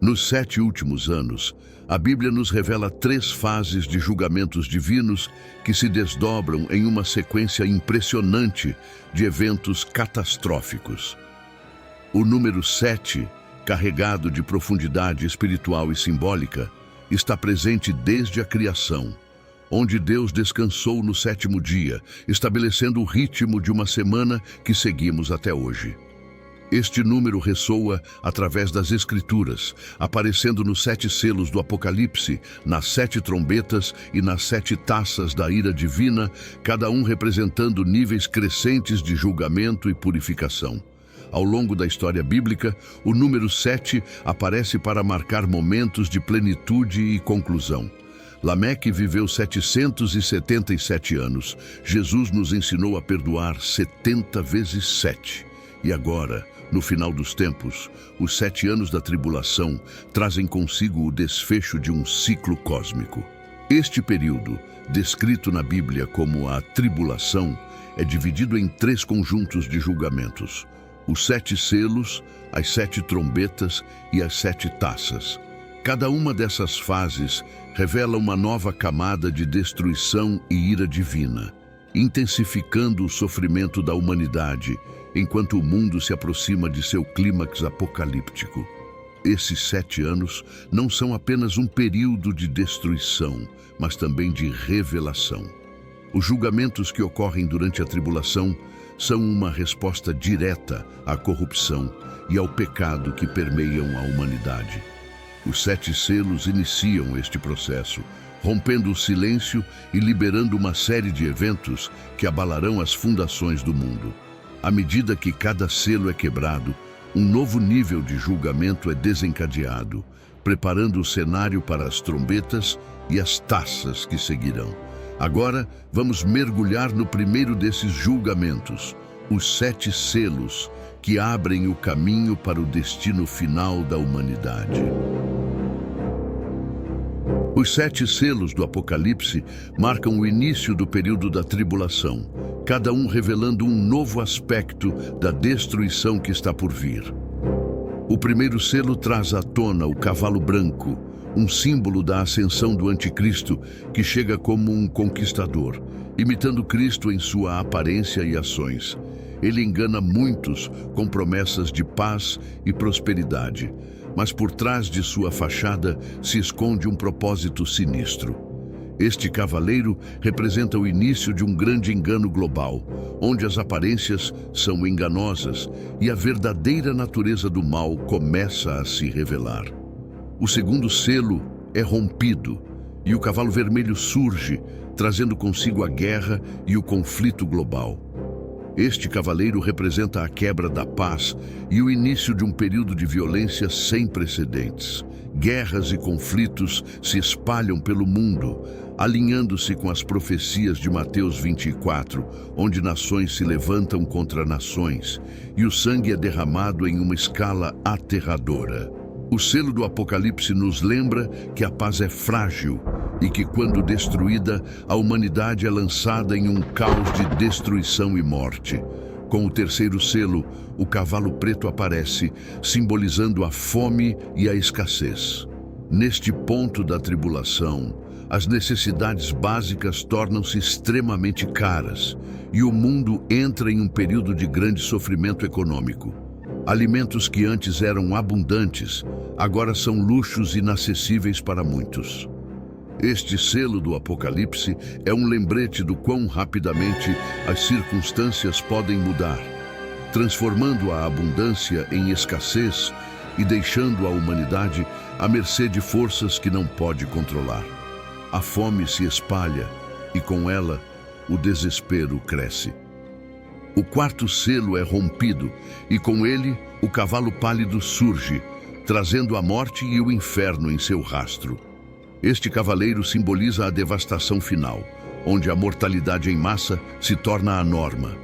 Nos 7 últimos anos, a Bíblia nos revela 3 fases de julgamentos divinos que se desdobram em uma sequência impressionante de eventos catastróficos. O número 7, carregado de profundidade espiritual e simbólica, está presente desde a criação, onde Deus descansou no 7º dia, estabelecendo o ritmo de uma semana que seguimos até hoje. Este número ressoa através das Escrituras, aparecendo nos 7 selos do Apocalipse, nas 7 trombetas e nas 7 taças da ira divina, cada um representando níveis crescentes de julgamento e purificação. Ao longo da história bíblica, o número 7 aparece para marcar momentos de plenitude e conclusão. Lameque viveu 777 anos. Jesus nos ensinou a perdoar 70 vezes 7. E agora, no final dos tempos, os 7 anos da tribulação trazem consigo o desfecho de um ciclo cósmico. Este período, descrito na Bíblia como a tribulação, é dividido em 3 conjuntos de julgamentos: os 7 selos, as 7 trombetas e as 7 taças. Cada uma dessas fases revela uma nova camada de destruição e ira divina, intensificando o sofrimento da humanidade, enquanto o mundo se aproxima de seu clímax apocalíptico. Esses 7 anos não são apenas um período de destruição, mas também de revelação. Os julgamentos que ocorrem durante a tribulação são uma resposta direta à corrupção e ao pecado que permeiam a humanidade. Os 7 selos iniciam este processo, rompendo o silêncio e liberando uma série de eventos que abalarão as fundações do mundo. À medida que cada selo é quebrado, um novo nível de julgamento é desencadeado, preparando o cenário para as trombetas e as taças que seguirão. Agora, vamos mergulhar no primeiro desses julgamentos, os 7 selos, que abrem o caminho para o destino final da humanidade. Os 7 selos do Apocalipse marcam o início do período da tribulação, cada um revelando um novo aspecto da destruição que está por vir. O primeiro selo traz à tona o cavalo branco, um símbolo da ascensão do anticristo que chega como um conquistador, imitando Cristo em sua aparência e ações. Ele engana muitos com promessas de paz e prosperidade, mas por trás de sua fachada se esconde um propósito sinistro. Este cavaleiro representa o início de um grande engano global, onde as aparências são enganosas e a verdadeira natureza do mal começa a se revelar. O segundo selo é rompido e o cavalo vermelho surge, trazendo consigo a guerra e o conflito global. Este cavaleiro representa a quebra da paz e o início de um período de violência sem precedentes. Guerras e conflitos se espalham pelo mundo, alinhando-se com as profecias de Mateus 24, onde nações se levantam contra nações e o sangue é derramado em uma escala aterradora. O selo do Apocalipse nos lembra que a paz é frágil e que, quando destruída, a humanidade é lançada em um caos de destruição e morte. Com o terceiro selo, o cavalo preto aparece, simbolizando a fome e a escassez. Neste ponto da tribulação, as necessidades básicas tornam-se extremamente caras e o mundo entra em um período de grande sofrimento econômico. Alimentos que antes eram abundantes, agora são luxos inacessíveis para muitos. Este selo do Apocalipse é um lembrete do quão rapidamente as circunstâncias podem mudar, transformando a abundância em escassez e deixando a humanidade à mercê de forças que não pode controlar. A fome se espalha e, com ela, o desespero cresce. O quarto selo é rompido e, com ele, o cavalo pálido surge, trazendo a morte e o inferno em seu rastro. Este cavaleiro simboliza a devastação final, onde a mortalidade em massa se torna a norma.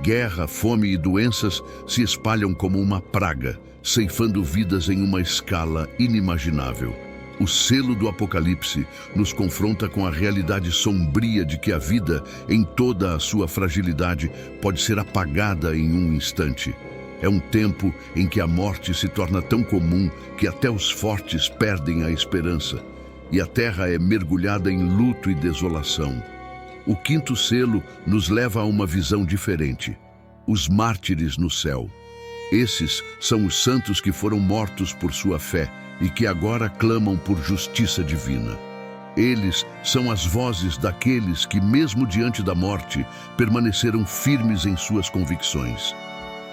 Guerra, fome e doenças se espalham como uma praga, ceifando vidas em uma escala inimaginável. O selo do Apocalipse nos confronta com a realidade sombria de que a vida, em toda a sua fragilidade, pode ser apagada em um instante. É um tempo em que a morte se torna tão comum que até os fortes perdem a esperança, e a terra é mergulhada em luto e desolação. O quinto selo nos leva a uma visão diferente: os mártires no céu. Esses são os santos que foram mortos por sua fé e que agora clamam por justiça divina. Eles são as vozes daqueles que, mesmo diante da morte, permaneceram firmes em suas convicções.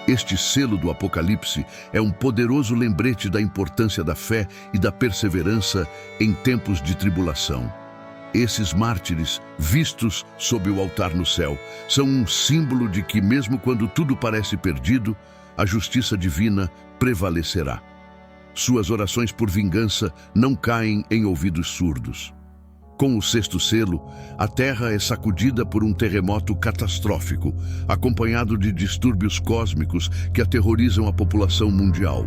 Este selo do Apocalipse é um poderoso lembrete da importância da fé e da perseverança em tempos de tribulação. Esses mártires, vistos sob o altar no céu, são um símbolo de que, mesmo quando tudo parece perdido, a justiça divina prevalecerá. Suas orações por vingança não caem em ouvidos surdos. Com o sexto selo, a Terra é sacudida por um terremoto catastrófico, acompanhado de distúrbios cósmicos que aterrorizam a população mundial.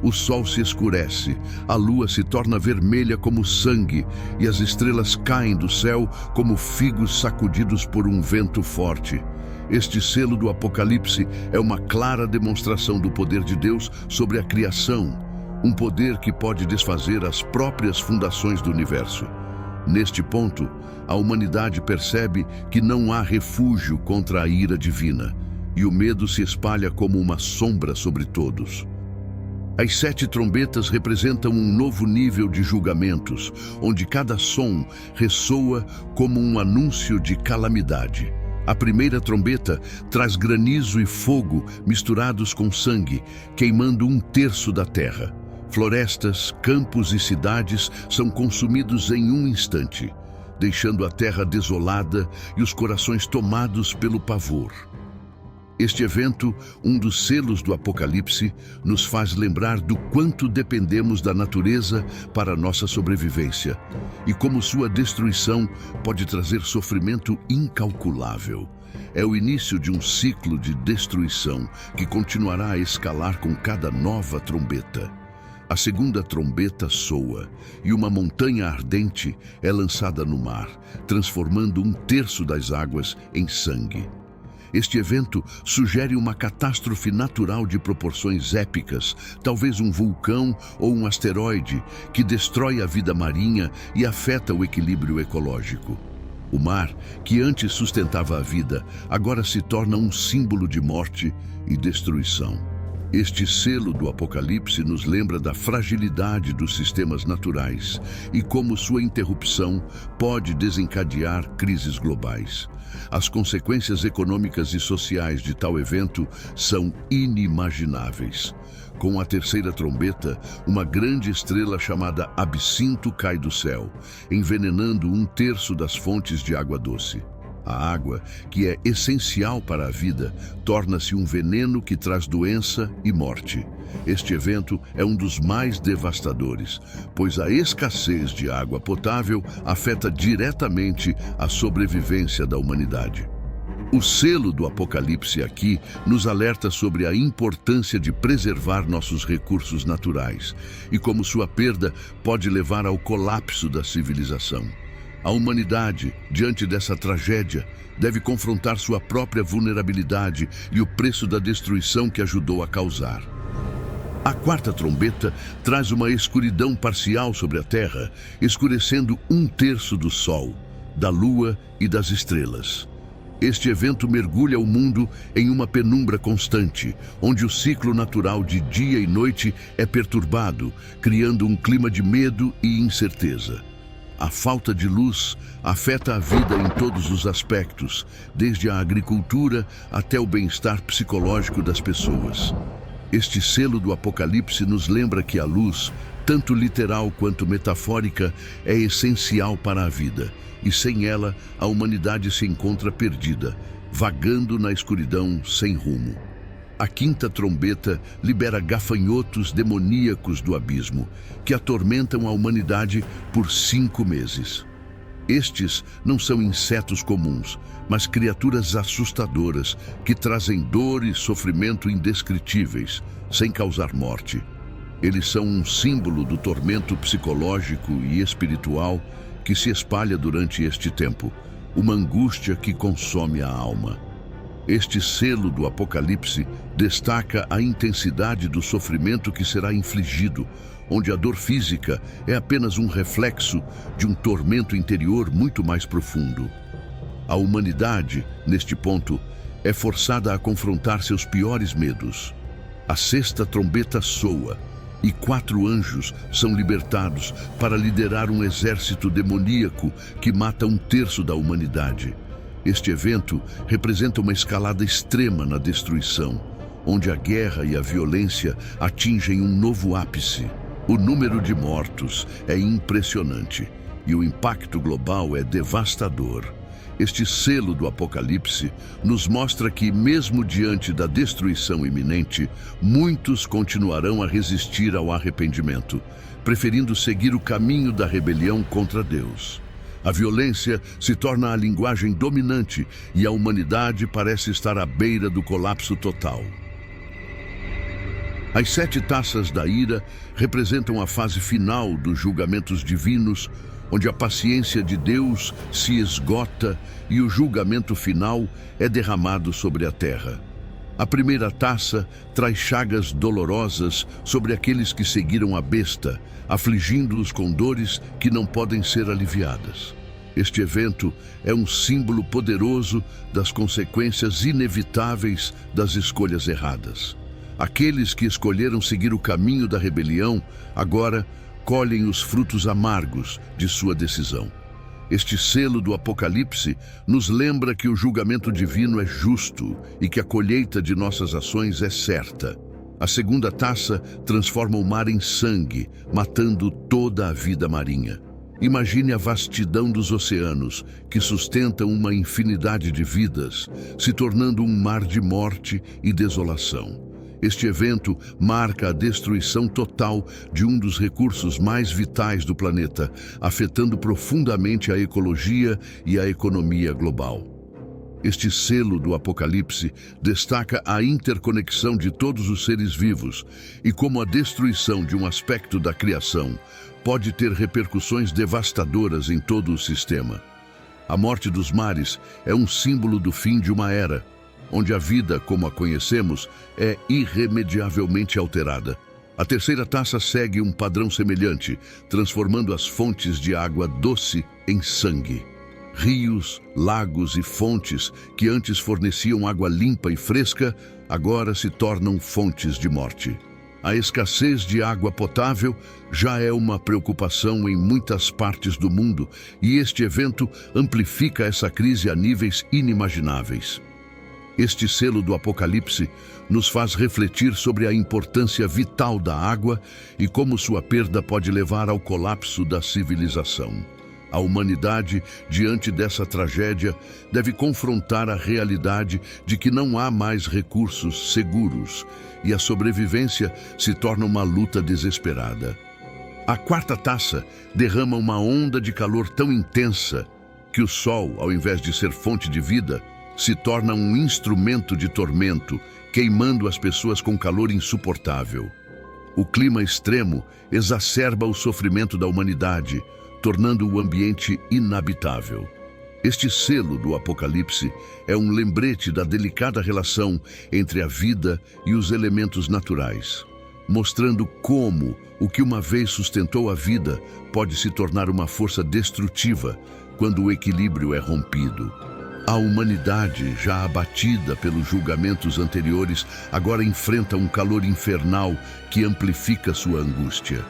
O Sol se escurece, a Lua se torna vermelha como sangue e as estrelas caem do céu como figos sacudidos por um vento forte. Este selo do Apocalipse é uma clara demonstração do poder de Deus sobre a criação, um poder que pode desfazer as próprias fundações do universo. Neste ponto, a humanidade percebe que não há refúgio contra a ira divina, e o medo se espalha como uma sombra sobre todos. As 7 trombetas representam um novo nível de julgamentos, onde cada som ressoa como um anúncio de calamidade. A primeira trombeta traz granizo e fogo misturados com sangue, queimando 1/3 da terra. Florestas, campos e cidades são consumidos em um instante, deixando a terra desolada e os corações tomados pelo pavor. Este evento, um dos selos do Apocalipse, nos faz lembrar do quanto dependemos da natureza para nossa sobrevivência e como sua destruição pode trazer sofrimento incalculável. É o início de um ciclo de destruição que continuará a escalar com cada nova trombeta. A segunda trombeta soa e uma montanha ardente é lançada no mar, transformando 1/3 das águas em sangue. Este evento sugere uma catástrofe natural de proporções épicas, talvez um vulcão ou um asteroide que destrói a vida marinha e afeta o equilíbrio ecológico. O mar, que antes sustentava a vida, agora se torna um símbolo de morte e destruição. Este selo do Apocalipse nos lembra da fragilidade dos sistemas naturais e como sua interrupção pode desencadear crises globais. As consequências econômicas e sociais de tal evento são inimagináveis. Com a terceira trombeta, uma grande estrela chamada Absinto cai do céu, envenenando 1/3 das fontes de água doce. A água, que é essencial para a vida, torna-se um veneno que traz doença e morte. Este evento é um dos mais devastadores, pois a escassez de água potável afeta diretamente a sobrevivência da humanidade. O selo do Apocalipse aqui nos alerta sobre a importância de preservar nossos recursos naturais e como sua perda pode levar ao colapso da civilização. A humanidade, diante dessa tragédia, deve confrontar sua própria vulnerabilidade e o preço da destruição que ajudou a causar. A quarta trombeta traz uma escuridão parcial sobre a terra, escurecendo 1/3 do sol, da lua e das estrelas. Este evento mergulha o mundo em uma penumbra constante, onde o ciclo natural de dia e noite é perturbado, criando um clima de medo e incerteza. A falta de luz afeta a vida em todos os aspectos, desde a agricultura até o bem-estar psicológico das pessoas. Este selo do Apocalipse nos lembra que a luz, tanto literal quanto metafórica, é essencial para a vida, e sem ela a humanidade se encontra perdida, vagando na escuridão sem rumo. A quinta trombeta libera gafanhotos demoníacos do abismo, que atormentam a humanidade por 5 meses. Estes não são insetos comuns, mas criaturas assustadoras que trazem dor e sofrimento indescritíveis, sem causar morte. Eles são um símbolo do tormento psicológico e espiritual que se espalha durante este tempo, uma angústia que consome a alma. Este selo do Apocalipse destaca a intensidade do sofrimento que será infligido, onde a dor física é apenas um reflexo de um tormento interior muito mais profundo. A humanidade, neste ponto, é forçada a confrontar seus piores medos. A sexta trombeta soa e 4 anjos são libertados para liderar um exército demoníaco que mata 1/3 da humanidade. Este evento representa uma escalada extrema na destruição, onde a guerra e a violência atingem um novo ápice. O número de mortos é impressionante e o impacto global é devastador. Este selo do Apocalipse nos mostra que, mesmo diante da destruição iminente, muitos continuarão a resistir ao arrependimento, preferindo seguir o caminho da rebelião contra Deus. A violência se torna a linguagem dominante e a humanidade parece estar à beira do colapso total. As 7 taças da ira representam a fase final dos julgamentos divinos, onde a paciência de Deus se esgota e o julgamento final é derramado sobre a terra. A primeira taça traz chagas dolorosas sobre aqueles que seguiram a besta, afligindo-os com dores que não podem ser aliviadas. Este evento é um símbolo poderoso das consequências inevitáveis das escolhas erradas. Aqueles que escolheram seguir o caminho da rebelião agora colhem os frutos amargos de sua decisão. Este selo do Apocalipse nos lembra que o julgamento divino é justo e que a colheita de nossas ações é certa. A segunda taça transforma o mar em sangue, matando toda a vida marinha. Imagine a vastidão dos oceanos, que sustentam uma infinidade de vidas, se tornando um mar de morte e desolação. Este evento marca a destruição total de um dos recursos mais vitais do planeta, afetando profundamente a ecologia e a economia global. Este selo do Apocalipse destaca a interconexão de todos os seres vivos e como a destruição de um aspecto da criação pode ter repercussões devastadoras em todo o sistema. A morte dos mares é um símbolo do fim de uma era, onde a vida, como a conhecemos, é irremediavelmente alterada. A terceira taça segue um padrão semelhante, transformando as fontes de água doce em sangue. Rios, lagos e fontes que antes forneciam água limpa e fresca, agora se tornam fontes de morte. A escassez de água potável já é uma preocupação em muitas partes do mundo, e este evento amplifica essa crise a níveis inimagináveis. Este selo do Apocalipse nos faz refletir sobre a importância vital da água e como sua perda pode levar ao colapso da civilização. A humanidade, diante dessa tragédia, deve confrontar a realidade de que não há mais recursos seguros e a sobrevivência se torna uma luta desesperada. A quarta taça derrama uma onda de calor tão intensa que o sol, ao invés de ser fonte de vida, se torna um instrumento de tormento, queimando as pessoas com calor insuportável. O clima extremo exacerba o sofrimento da humanidade, tornando o ambiente inabitável. Este selo do Apocalipse é um lembrete da delicada relação entre a vida e os elementos naturais, mostrando como o que uma vez sustentou a vida pode se tornar uma força destrutiva quando o equilíbrio é rompido. A humanidade, já abatida pelos julgamentos anteriores, agora enfrenta um calor infernal que amplifica sua angústia.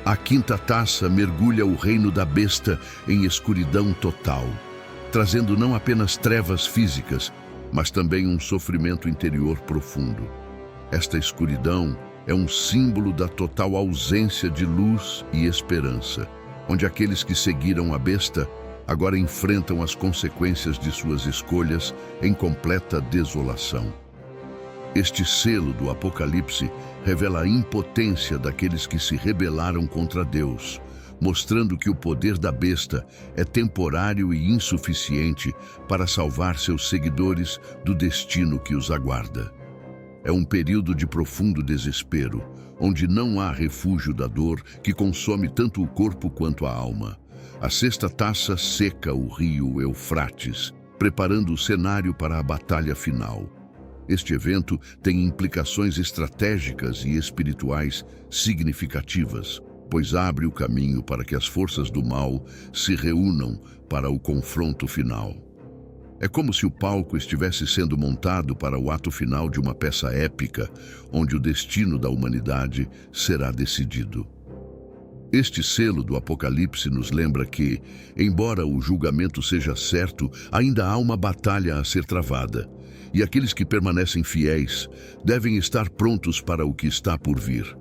A quinta taça mergulha o reino da besta em escuridão total, trazendo não apenas trevas físicas, mas também um sofrimento interior profundo. Esta escuridão é um símbolo da total ausência de luz e esperança, onde aqueles que seguiram a besta agora enfrentam as consequências de suas escolhas em completa desolação. Este selo do Apocalipse revela a impotência daqueles que se rebelaram contra Deus, mostrando que o poder da besta é temporário e insuficiente para salvar seus seguidores do destino que os aguarda. É um período de profundo desespero, onde não há refúgio da dor que consome tanto o corpo quanto a alma. A sexta taça seca o rio Eufrates, preparando o cenário para a batalha final. Este evento tem implicações estratégicas e espirituais significativas, pois abre o caminho para que as forças do mal se reúnam para o confronto final. É como se o palco estivesse sendo montado para o ato final de uma peça épica, onde o destino da humanidade será decidido. Este selo do Apocalipse nos lembra que, embora o julgamento seja certo, ainda há uma batalha a ser travada, e aqueles que permanecem fiéis devem estar prontos para o que está por vir.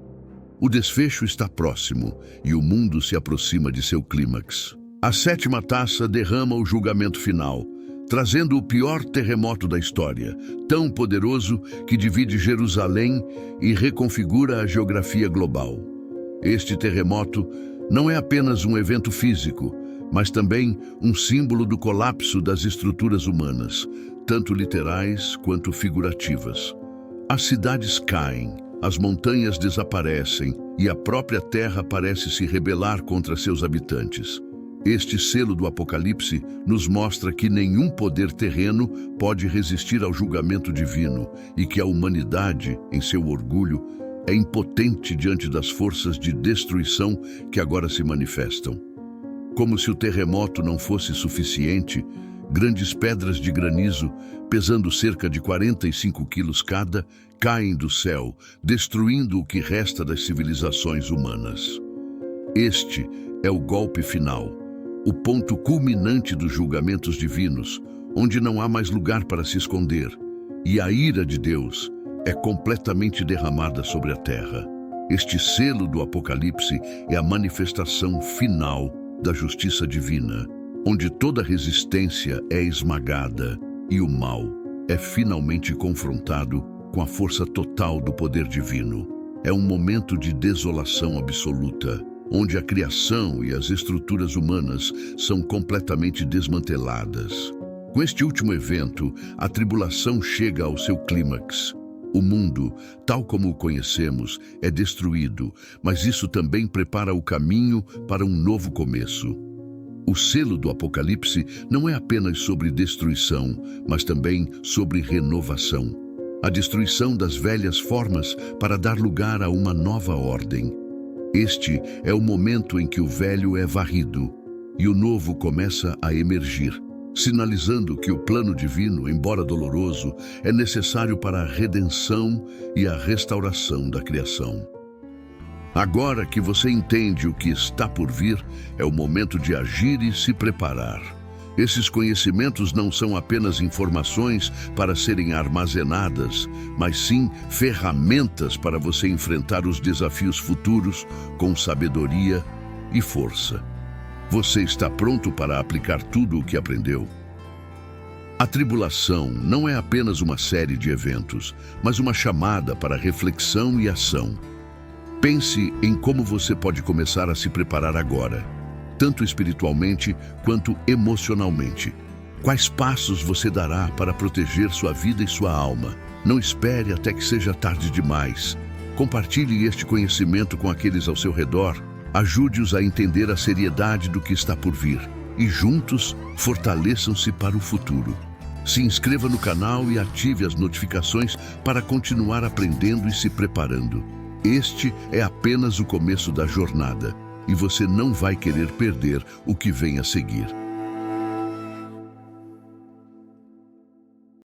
O desfecho está próximo e o mundo se aproxima de seu clímax. A sétima taça derrama o julgamento final, trazendo o pior terremoto da história, tão poderoso que divide Jerusalém e reconfigura a geografia global. Este terremoto não é apenas um evento físico, mas também um símbolo do colapso das estruturas humanas, tanto literais quanto figurativas. As cidades caem, as montanhas desaparecem e a própria terra parece se rebelar contra seus habitantes. Este selo do Apocalipse nos mostra que nenhum poder terreno pode resistir ao julgamento divino e que a humanidade, em seu orgulho, é impotente diante das forças de destruição que agora se manifestam. Como se o terremoto não fosse suficiente, grandes pedras de granizo, pesando cerca de 45 quilos cada, caem do céu, destruindo o que resta das civilizações humanas. Este é o golpe final, o ponto culminante dos julgamentos divinos, onde não há mais lugar para se esconder, e a ira de Deus é completamente derramada sobre a terra. Este selo do Apocalipse é a manifestação final da justiça divina, onde toda resistência é esmagada e o mal é finalmente confrontado com a força total do poder divino. É um momento de desolação absoluta, onde a criação e as estruturas humanas são completamente desmanteladas. Com este último evento, a tribulação chega ao seu clímax. O mundo, tal como o conhecemos, é destruído, mas isso também prepara o caminho para um novo começo. O selo do Apocalipse não é apenas sobre destruição, mas também sobre renovação. A destruição das velhas formas para dar lugar a uma nova ordem. Este é o momento em que o velho é varrido e o novo começa a emergir, sinalizando que o plano divino, embora doloroso, é necessário para a redenção e a restauração da criação. Agora que você entende o que está por vir, é o momento de agir e se preparar. Esses conhecimentos não são apenas informações para serem armazenadas, mas sim ferramentas para você enfrentar os desafios futuros com sabedoria e força. Você está pronto para aplicar tudo o que aprendeu? A tribulação não é apenas uma série de eventos, mas uma chamada para reflexão e ação. Pense em como você pode começar a se preparar agora, tanto espiritualmente quanto emocionalmente. Quais passos você dará para proteger sua vida e sua alma? Não espere até que seja tarde demais. Compartilhe este conhecimento com aqueles ao seu redor. Ajude-os a entender a seriedade do que está por vir e juntos fortaleçam-se para o futuro. Se inscreva no canal e ative as notificações para continuar aprendendo e se preparando. Este é apenas o começo da jornada e você não vai querer perder o que vem a seguir.